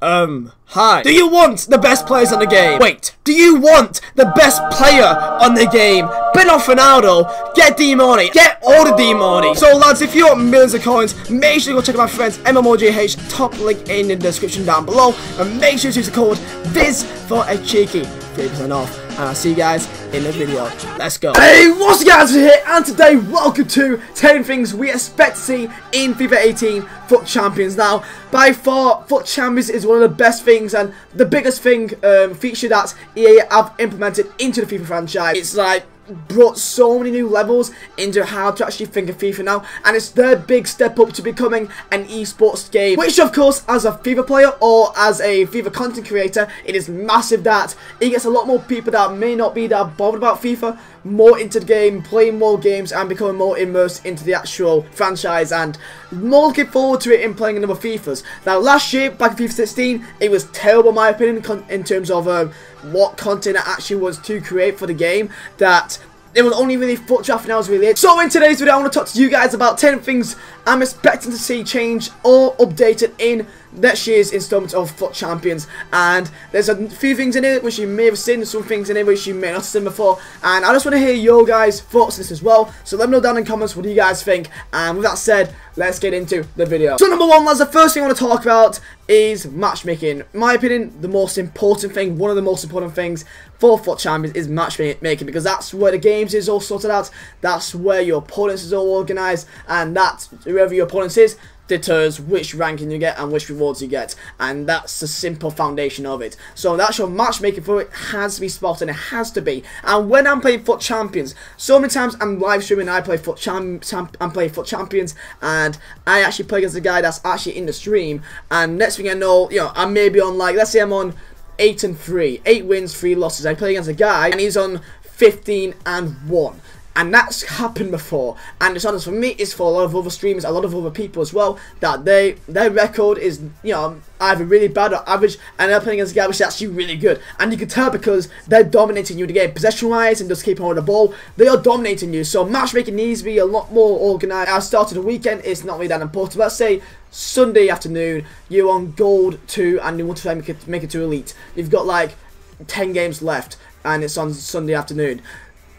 Hi. Do you want the best players on the game? Wait, do you want the best player on the game? Bet on Ronaldo, get D-Money, get all the D-Money. So lads, if you want millions of coins, make sure you go check out my friends MMOGH, top link in the description down below. And make sure to use the code Vizeh for a cheeky 30% off. And I'll see you guys in the video. Let's go. Hey, what's up guys, we're here, and today welcome to 10 things we expect to see in FIFA 18 FUT Champions. Now, by far, FUT Champions is one of the best things and the biggest thing feature that EA have implemented into the FIFA franchise. It's like brought so many new levels into how to actually think of FIFA now, and it's their big step up to becoming an esports game, which of course, as a FIFA player or as a FIFA content creator, it is massive that it gets a lot more people that may not be that bothered about FIFA more into the game, playing more games and becoming more immersed into the actual franchise, and more looking forward to it in playing another FIFAs. Now last year, back in FIFA 16, it was terrible in my opinion in terms of what content it actually was to create for the game, that it was only really FUT drafting I was really it. So in today's video I want to talk to you guys about 10 things I'm expecting to see change or updated in next year's installment of FUT Champions. And there's a few things in it which you may have seen, some things in it which you may not have seen before, and I just want to hear your guys' thoughts on this as well. So let me know down in the comments what do you guys think, and with that said, let's get into the video. So number one, lads, the first thing I want to talk about is matchmaking. In my opinion, the most important thing, one of the most important things for FUT Champions is matchmaking, because that's where the games is all sorted out, that's where your opponents is all organised, and that's whoever your opponent is deters which ranking you get and which rewards you get, and that's the simple foundation of it. So that's your matchmaking for it has to be spot on, it has to be. And when I'm playing FUT Champions, so many times I'm live streaming, I play FUT Champions, and I actually play against a guy that's actually in the stream, and next thing I know, you know, I may be on, like, let's say I'm on 8-3, 8 wins, 3 losses. I play against a guy and he's on 15-1. And that's happened before, and it's not just for me, it's for a lot of other streamers, a lot of other people as well, that their record is, you know, either really bad or average, and they're playing against a guy which is actually really good. And you can tell because they're dominating you in the game, possession-wise, and just keeping on the ball, they are dominating you. So matchmaking needs to be a lot more organised. At the start of the weekend, it's not really that important. Let's say Sunday afternoon, you're on Gold 2, and you want to try and make it to Elite. You've got like 10 games left, and it's on Sunday afternoon.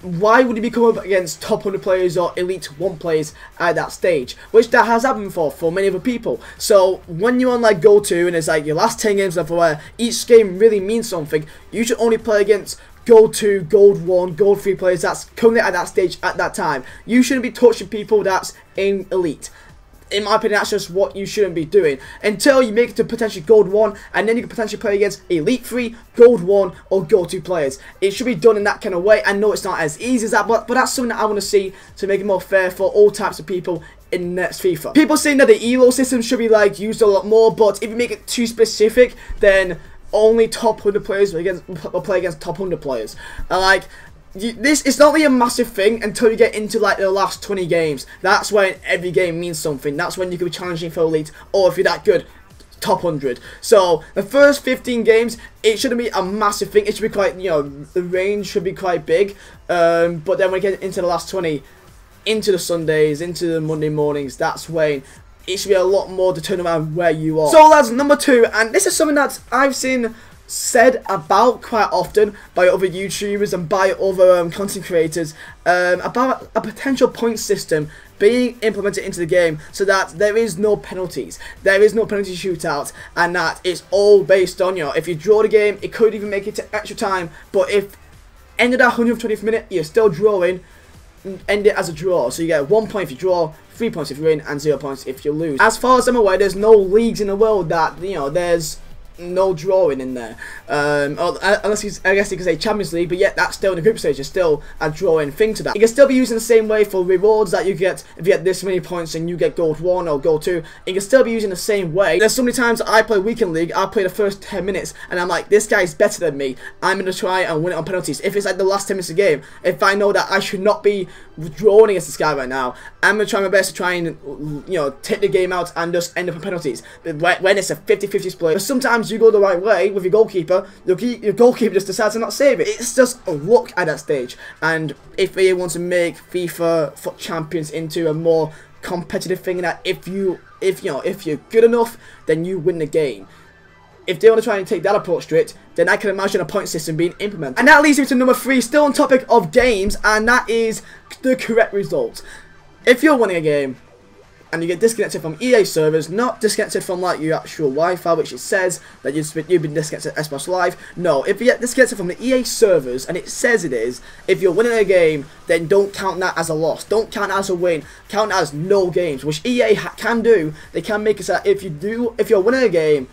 Why would you be coming up against top 100 players or Elite 1 players at that stage? Which that has happened before for many other people. So when you're on like Gold 2 and it's like your last 10 games left where each game really means something, you should only play against Gold 2, Gold 1, Gold 3 players that's currently at that stage at that time. You shouldn't be touching people that's in Elite. In my opinion, that's just what you shouldn't be doing until you make it to potentially Gold 1, and then you can potentially play against Elite 3, Gold 1, or Gold 2 players. It should be done in that kind of way. I know it's not as easy as that, but that's something that I want to see to make it more fair for all types of people in next FIFA. People saying that the ELO system should be like used a lot more, but if you make it too specific, then only top 100 players will play against top 100 players. It's not really a massive thing until you get into like the last 20 games. That's when every game means something. That's when you could be challenging for Elite, or if you're that good, top 100. So the first 15 games, it shouldn't be a massive thing. It should be quite, you know, the range should be quite big. But then when we get into the last 20, into the Sundays, into the Monday mornings, that's when it should be a lot more determined around where you are. So that's number 2, and this is something that I've seen said about quite often by other YouTubers and by other content creators, about a potential point system being implemented into the game so that there is no penalties, there is no penalty shootout, and that it's all based on, you know, if you draw the game, it could even make it to extra time, but if end of that 120th minute you're still drawing, end it as a draw. So you get 1 point if you draw, 3 points if you win, and 0 points if you lose. As far as I'm aware, there's no leagues in the world that, you know, there's no drawing in there, unless I guess you could say Champions League, but yet that's still in the group stage. There's still a drawing thing to that. You can still be using the same way for rewards that you get if you get this many points and you get Gold 1 or Gold 2. You can still be using the same way. There's so many times I play Weekend League, I play the first 10 minutes and I'm like, this guy's better than me, I'm going to try and win it on penalties. If it's like the last 10 minutes of the game, if I know that I should not be drawing against this guy right now, I'm going to try my best to try and, you know, take the game out and just end up on penalties. But when it's a 50-50 split, but sometimes you go the right way with your goalkeeper, your goalkeeper just decides to not save it. It's just a luck at that stage. And if EA wants to make FIFA FUT Champions into a more competitive thing, that if you're good enough, then you win the game. if they want to try and take that approach to it, then I can imagine a point system being implemented. And that leads me to number 3, still on topic of games, and that is the correct result. If you're winning a game and you get disconnected from EA servers, not disconnected from like your actual Wi-Fi, which it says that you've been disconnected at Xbox Live. No, if you get disconnected from the EA servers, and it says it is, if you're winning a game, then don't count that as a loss. Don't count that as a win. Count that as no games, which EA can do. They can make it so that if you're winning a game,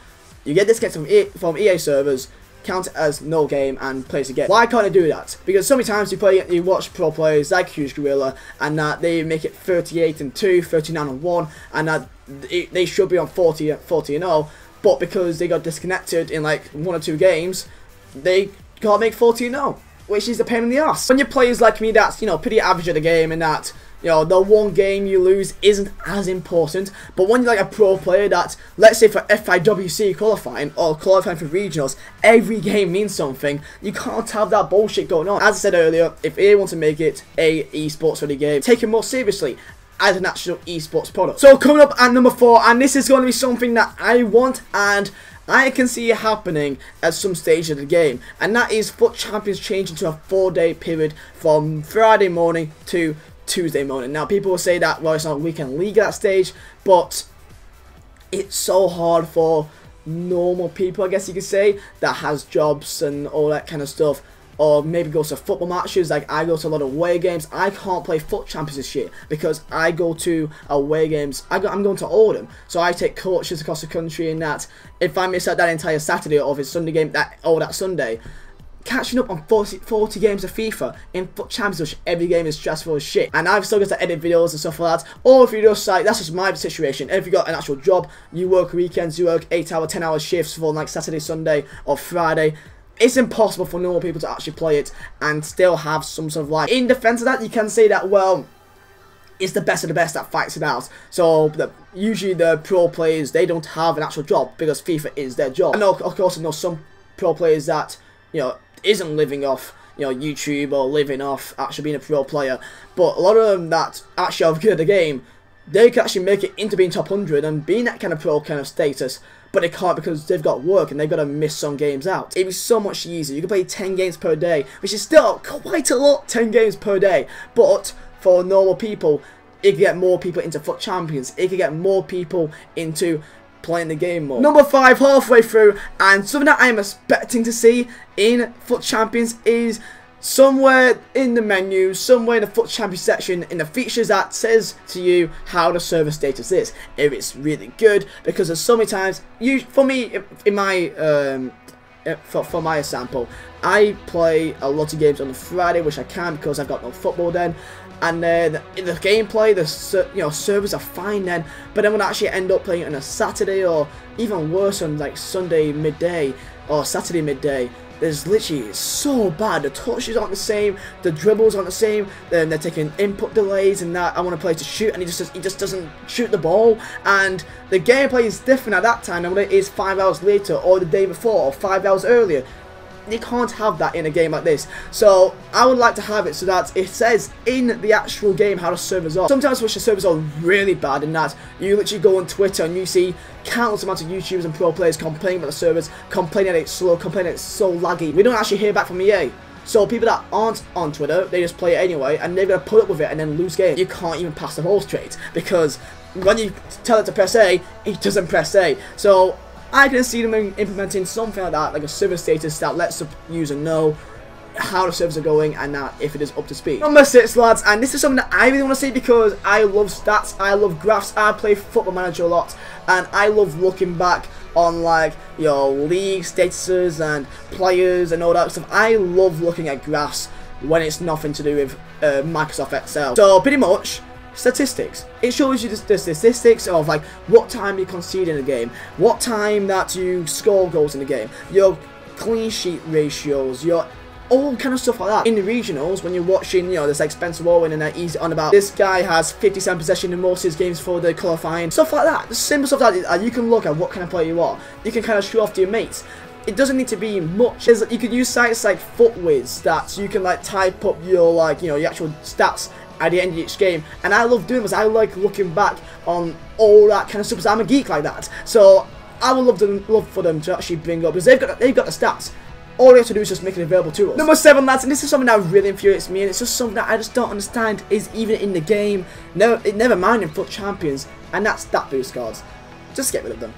you get disconnected from EA servers, count it as no game and play it again. Why can't I do that? Because so many times you watch pro players like Huge Gorilla, and that they make it 38-2, 39-1, and that they should be on 40-0, but because they got disconnected in like 1 or 2 games, they can't make 40-0, which is a pain in the ass. When you're players like me that's, you know, pretty average at the game, and that, you know, the one game you lose isn't as important. But when you're like a pro player that, let's say for FIWC qualifying or qualifying for regionals, every game means something, you can't have that bullshit going on. As I said earlier, if EA want to make it a esports ready game, take it more seriously as an actual esports product. So coming up at number 4, and this is going to be something that I want and I can see it happening at some stage of the game, and that is FUT Champions changing to a 4-day period from Friday morning to Tuesday morning. Now people will say that, well, it's not a weekend league at that stage, but it's so hard for normal people, I guess you could say, that has jobs and all that kind of stuff, or maybe goes to football matches. Like I go to a lot of away games. I can't play FUT Champions this year because I go to away games. I'm going to Oldham, so I take coaches across the country, and that if I miss out that entire Saturday or his Sunday game, that Sunday, catching up on 40 games of FIFA in FUT Champions, which every game is stressful as shit, and I've still got to edit videos and stuff like that. Or if you just like, that's just my situation, if you got an actual job, you work weekends, you work 8-hour, 10-hour shifts for like Saturday, Sunday or Friday, it's impossible for normal people to actually play it and still have some sort of like, in defense of that, you can say that, well, it's the best of the best that fights it out. So usually the pro players, they don't have an actual job because FIFA is their job. I know, of course, I know some pro players that, you know, isn't living off, you know, YouTube or living off actually being a pro player, but a lot of them that actually are good at the game, they can actually make it into being top 100 and being that kind of pro kind of status, but they can't because they've got work and they've got to miss some games out. It'd be so much easier. You can play 10 games per day, which is still quite a lot, 10 games per day, but for normal people, it can get more people into FUT Champions, it can get more people into playing the game more. Number 5, halfway through, and something that I am expecting to see in FUT Champions is somewhere in the menu, somewhere in the FUT Champions section, in the features that says to you how the server status is. If it's really good, because there's so many times, for me, in my for my example, I play a lot of games on the Friday, which I can because I've got no football then. And then in the gameplay, the servers are fine then, but then when I actually end up playing it on a Saturday, or even worse on like Sunday midday or Saturday midday, there's literally, it's so bad. The touches aren't the same, the dribbles aren't the same, then they're taking input delays and that. I want to play to shoot and he just doesn't shoot the ball, and the gameplay is different at that time than when it is 5 hours later or the day before or 5 hours earlier. You can't have that in a game like this. So I would like to have it so that it says in the actual game how the servers are. Sometimes which the servers are really bad in that you literally go on Twitter and you see countless amounts of YouTubers and pro players complaining about the servers, complaining that it's slow, complaining that it's so laggy. We don't actually hear back from EA. So people that aren't on Twitter, they just play it anyway, and they're going to put up with it and then lose games. You can't even pass the ball straight because when you tell it to press A, it doesn't press A. So I can see them implementing something like that, like a server status that lets the user know how the servers are going and that if it is up to speed. Number 6, lads, and this is something that I really want to see because I love stats, I love graphs, I play Football Manager a lot, and I love looking back on like, you know, league statuses and players and all that stuff. I love looking at graphs when it's nothing to do with Microsoft Excel. So pretty much, statistics. It shows you the statistics of like what time you concede in a game, what time that you score goals in the game, your clean sheet ratios, your all kind of stuff like that. In the regionals, when you're watching, you know, there's like Spencer Owen and he's on about this guy has 57% possession in most of his games for the qualifying, stuff like that. The simple stuff that you can look at what kind of player you are. You can kind of show off to your mates. It doesn't need to be much. You could use sites like FootWiz that you can like type up your like, you know, your actual stats at the end of each game, and I love doing this. I like looking back on all that kind of stuff because I'm a geek like that. So I would love for them to actually bring up, because they've got the stats. All they have to do is just make it available to us. Number 7, lads, and this is something that really infuriates me, and it's just something that I just don't understand is even in the game. Never mind in FUT Champions, and that's stat boost cards. Just get rid of them.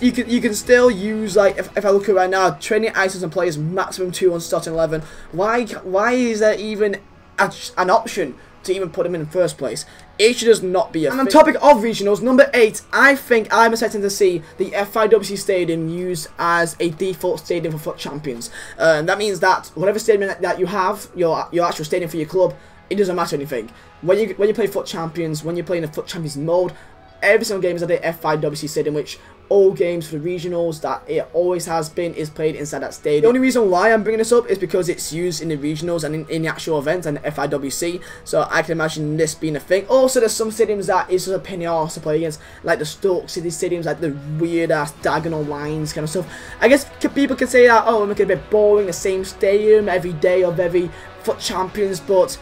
You can still use, like, if I look at right now, training items and players maximum 2 on starting 11. Why is there even an option to even put them in the first place? It should just not be a thing. And on topic of regionals, number 8, I think I'm expecting to see the FIWC Stadium used as a default stadium for FUT Champions. That means that whatever stadium that you have, your actual stadium for your club, it doesn't matter anything. When you play FUT Champions, when you're playing the FUT Champions mode, every single game is at the FIWC Stadium, which all games for the regionals that it always has been is played inside that stadium. The only reason why I'm bringing this up is because it's used in the regionals and in the actual event and the FIWC, so I can imagine this being a thing. Also, there's some stadiums that is just a pain in the arse to play against, like the Stoke City stadiums, like the weird ass diagonal lines kind of stuff. I guess people can say that, oh, it make it a bit boring, the same stadium every day of every FUT Champions, but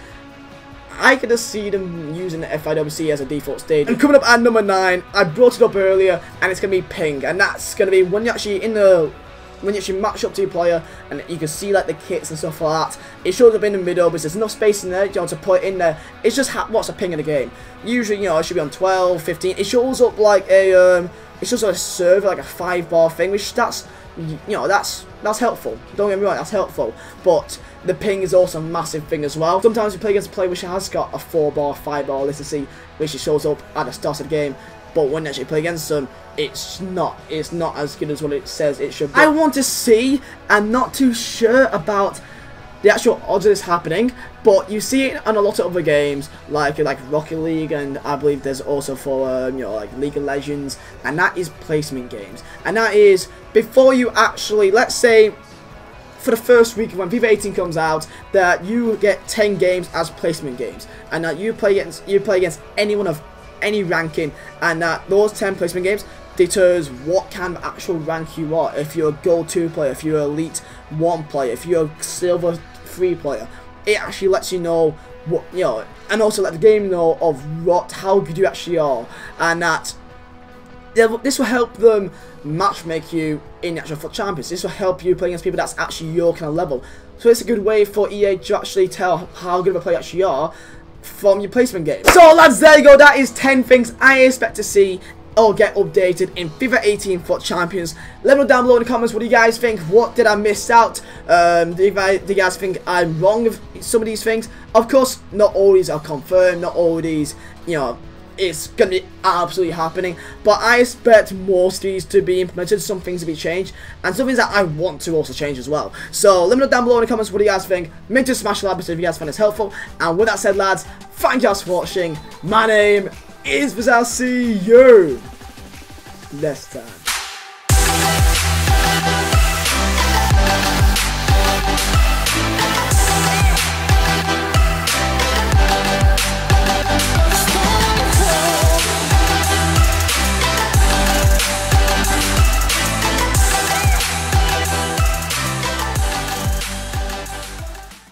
I could just see them using the FIWC as a default stadium. And coming up at number 9, I brought it up earlier, and it's going to be ping. And that's going to be when you actually when you actually match up to your player, and you can see like the kits and stuff like that. It shows up in the middle, but there's enough space in there, you know, to put it in there. It's just what's a ping in the game. Usually, you know, it should be on 12, 15. It shows up like a it shows up a server, like a 5-bar thing, which that's, you know, that's helpful. Don't get me wrong, that's helpful. But the ping is also a massive thing as well. Sometimes you play against a player which has got a 4-bar, 5-bar latency, which shows up at the start of the game. But when you actually play against them, it's not as good as what it says it should be. I want to see, and not too sure about the actual odds of this happening, but you see it on a lot of other games, like Rocket League, and I believe there's also for you know, like League of Legends, and that is placement games, and that is before you actually, let's say, for the first week when FIFA 18 comes out, that you get 10 games as placement games, and that you play against anyone of any ranking, and that those 10 placement games deters what kind of actual rank you are. If you're a Gold 2 player, if you're an Elite 1 player, if you're a Silver 3 player, it actually lets you know what, you know, and also let the game know of how good you actually are, and that this will help them matchmake you in the actual FUT Champions. This will help you play against people that's actually your kind of level. So it's a good way for EA to actually tell how good of a player you actually are from your placement game. So lads, there you go. That is 10 things I expect to see or get updated in FIFA 18 FUT Champions. Let me know down below in the comments, what do you guys think? What did I miss out? Do you guys think I'm wrong with some of these things? Of course, not all these are confirmed, not all these, you know, it's going to be absolutely happening, but I expect most of these to be implemented, some things to be changed, and some things that I want to also change as well. So let me know down below in the comments, what do you guys think? Make sure to smash the like button if you guys find this helpful, and with that said lads, thank you guys for watching. My name is Vizeh. I'll see you next time.